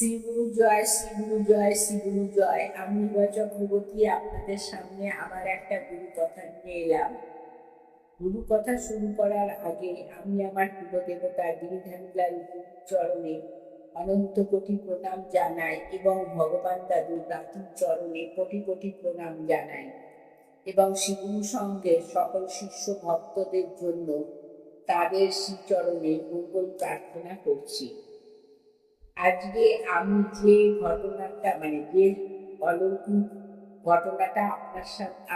শ্রীগুরু জয়, শ্রীগুরু জয়, শ্রীগুরু জয়। আমি হিমা চক্রবর্তী আপনাদের সামনে আবার একটা গুরু কথা নিয়ে এলাম। গুরু কথা শুরু করার আগে আমি আমার কুলদেবতা গিরিধারীলাল চরণে অনন্ত কোটি প্রণাম জানাই এবং ভগবান দাদুর দাতুর চরণে কোটি কোটি প্রণাম জানাই এবং শ্রীগুরু সঙ্গে সকল শিষ্য ভক্তদের জন্য তাদের শ্রীচরণে মঙ্গল প্রার্থনা করছি। আজকে আমি যে ঘটনাটা যে অলৌকিক ঘটনাটা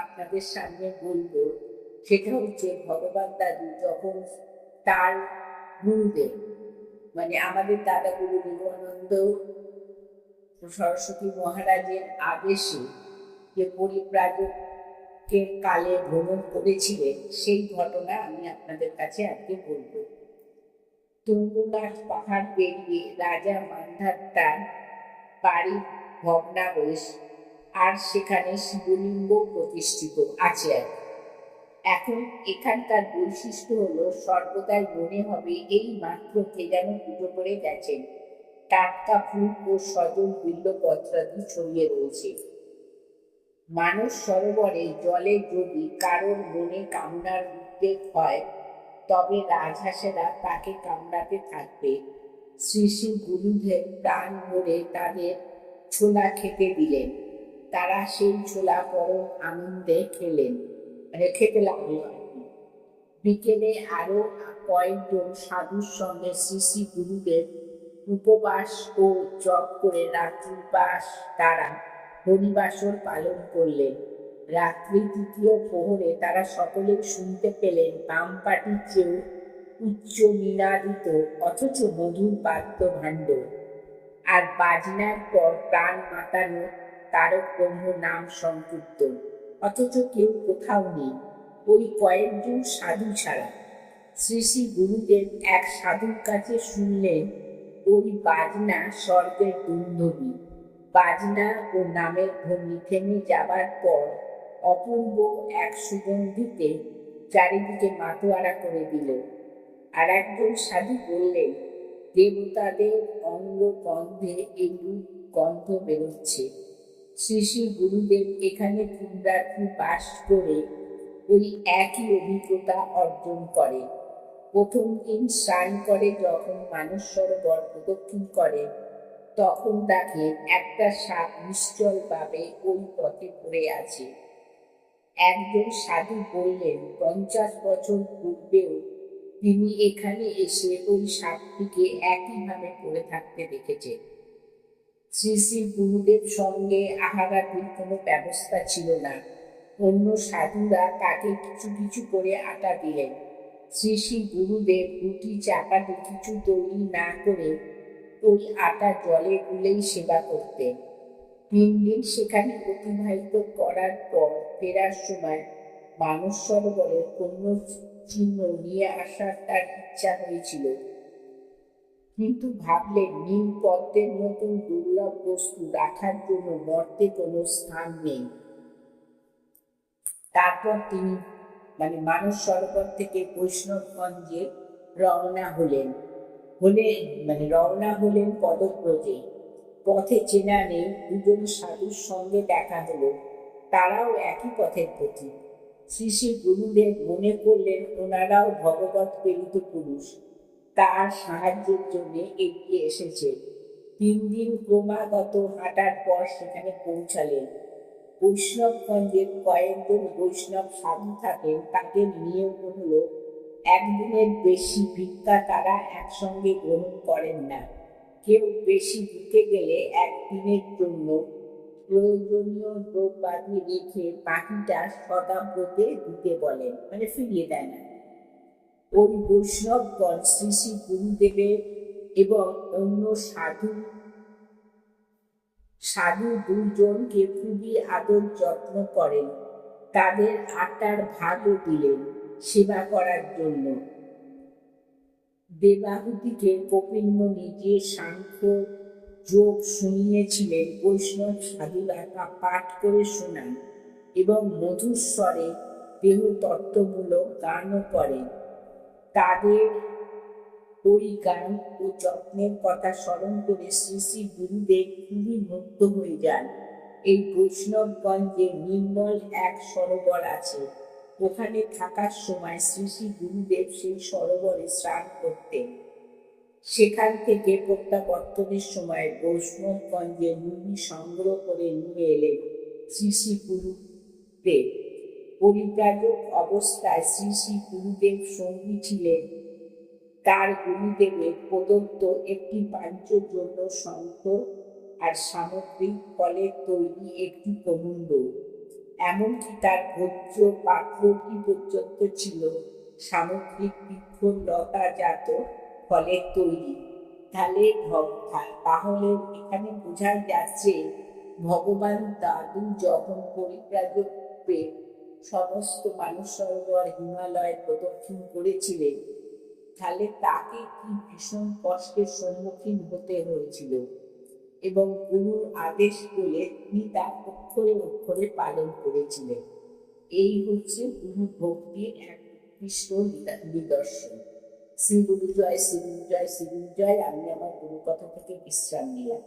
আপনাদের সামনে বলবো, সেটা হচ্ছে ভগবান দাদু যখন তার গুরুদেব আমাদের দাদা গুরু বিবেকানন্দ সরস্বতী মহারাজের আদেশে যে পরিব্রাজকের কালে ভ্রমণ করেছিলেন, সেই ঘটনা আমি আপনাদের কাছে আজকে বলবো। তুঙ্গনাথ পাহাড় পেরিয়ে রাজা মান্ধার তার বাড়ির ভগ্নাবশেষ, আর সেখানে শিবলিঙ্গ প্রতিষ্ঠিত আছে। এখন এখানকার বৈশিষ্ট্য হলো সর্বদাই মনে হবে এই মাত্র কে যেন পুজো করে গেছেন। টাটকা ফুল ও সজল বিল্লপত্রাদি ছড়িয়ে রয়েছে। মানস সরোবরে জলে যদি কারোর মনে কামনার উদ্বেগ হয়, তবে রাজহাঁসেরা তাকে কামড়াতে থাকবে। শ্রী শ্রী গুরুদেব প্রাণ ভরে তাদের ছোলা খেতে দিলেন। তারা সেই ছোলা পরম আনন্দে খেতে লাগলো আর কি। বিকেলে আরো কয়েকজন সাধুর সঙ্গে শ্রী শ্রী গুরুদেব উপবাস ও জপ করে রাত্রিবাস তারা হরিবাসর পালন করলেন। রাত্রি তৃতীয় প্রহরে তারা সকলেই শুনতে পেলেন বামপাটির চেয়েও উচ্চ নিনাদিত অথচ মধুর বাদ্য ভাণ্ড, আর বাজনার পর প্রাণ মাতানো তারক ব্রহ্ম নাম সংকীর্তন, অথচ কেউ কোথাও নেই, ওই কয়েকজন সাধু ছাড়া। শ্রী শ্রী গুরুদেব এক সাধুর কাছে শুনলেন ওই বাজনা স্বর্গের দুন্দুবি। বাজনা ও নামের ধ্বনি থেমে যাবার পর অপূর্ব এক সুগন্ধিতে চারিদিকে মাতোয়ারা করে দিল। আর একজন সাধু বললেন, দেবতাদের অঙ্গ গন্ধে এরূপ গন্ধ বেরোচ্ছে। শ্রী শ্রী গুরুদেব এখানে পুণ্যার্থী বাস করে ওই একই অভিজ্ঞতা অর্জন করে। প্রথম দিন স্নান করে যখন মানস সরোবর প্রদক্ষিণ করে, তখন তাকে একটা সাপ নিশ্চলভাবে ওই পথে পড়ে আছে। একজন সাধু বললেন, 50 বছর পূর্বেও তিনি এখানে এসে ওই সাপটিকে একইভাবে পড়ে থাকতে দেখেছেন। শ্রী শ্রী গুরুদেব সঙ্গে আহারাদির কোনো ব্যবস্থা ছিল না। অন্য সাধুরা তাকে কিছু কিছু করে আটা দিলেন। শ্রী শ্রী গুরুদেব রুটি চাপাটি কিছু তৈরি না করে ওই আটা জলে গুলেই সেবা করতেন। 3 দিন সেখানে অতিবাহিত করার পর ফেরার সময় মানস সরোবরের কোনো চিহ্ন নিয়ে আসার তার ইচ্ছা হয়েছিল, কিন্তু ভাবলেন নীল পদ্মের মতন দুর্লভ বস্তু রাখার জন্য মর্তে কোনো স্থান নেই। তারপর তিনি মানস সরোবর থেকে বৈষ্ণবগঞ্জে রওনা হলেন পদব্রজে। পথে চেনা নেই, দুজন সাধুর সঙ্গে দেখা হলো, তারাও একই পথের পথিক। শ্রী শ্রী গুরুদেব মনে করলেন ওনারাও ভগবত প্রেরিত পুরুষ, তার সাহায্যের জন্য এগিয়ে এসেছে। 3 দিন ক্রমাগত হাঁটার পর সেখানে পৌঁছালেন। বৈষ্ণবগঞ্জের কয়েকজন বৈষ্ণব সাধু থাকেন, তাদের নিয়ম হলো একদিনের বেশি ভিক্ষা তারা একসঙ্গে গ্রহণ করেন না। কেউ বেশি দিতে গেলে একদিনের জন্য প্রয়োজনীয় দ্রব্যাদি রেখে বাকিটা শতাব্দীতে দিতে বলেন, ফিরিয়ে দেয় না। ওই বৈষ্ণবগণ শ্রী শ্রী গুরুদেবের এবং অন্য সাধু 2 জনকে খুবই আদর যত্ন করেন। তাদের আটার ভাগও দিলেন সেবা করার জন্য। দেবাহুতিকে কপিলমুনি যে সাংখ্য যোগ শুনিয়েছিলেন, বৈষ্ণব সাধুরা তা পাঠ করে শোনান এবং মধুর স্বরে দেহ তত্ত্বমূলক গানও করেন। তাদের ওই গান ও যত্নের কথা স্মরণ করে শ্রী শ্রী গুরুদেব খুবই মুগ্ধ হয়ে যান। এই বৈষ্ণবগঞ্জে নির্মল এক সরোবর আছে। ওখানে থাকার সময় শ্রী শ্রী গুরুদেব সেই সরোবরে স্নান করতেন। সেখান থেকে প্রত্যাবর্তনের সময় বৈষ্ণবগঞ্জে নুড়ি সংগ্রহ করে নিয়ে এলেন শ্রী শ্রী গুরুদেব। পরিব্রাজক অবস্থায় শ্রী শ্রী গুরুদেব সঙ্গী ছিলেন তার গুরুদেবের প্রদত্ত একটি পাঞ্চজন্য শঙ্খ আর সামগ্রিক ফলের তৈরি একটি প্রবন্ধ। এমনকি তার ভোজ্য পাত্রটি পর্যন্ত ছিল সামগ্রিক বৃক্ষ লতাজাত ফলের তৈরি। তাহলে এখানে বোঝা যাচ্ছে ভগবান দাদু যখন পরিব্রাজক রূপে সমস্ত মানস সরোবর হিমালয় প্রদক্ষিণ করেছিলেন, তাহলে তাকে কি ভীষণ কষ্টের সম্মুখীন হতে হয়েছিল, এবং গুরুর আদেশ বলে তিনি তা অক্ষরে অক্ষরে পালন করেছিলেন। এই হচ্ছে গুরু ভক্তির এক উৎকৃষ্ট নিদর্শন। শ্রী গুরু জয়, শ্রী গুরু জয়, শ্রী গুরু জয়। আমি আমার গুরু কথা থেকে বিশ্রাম নিলাম।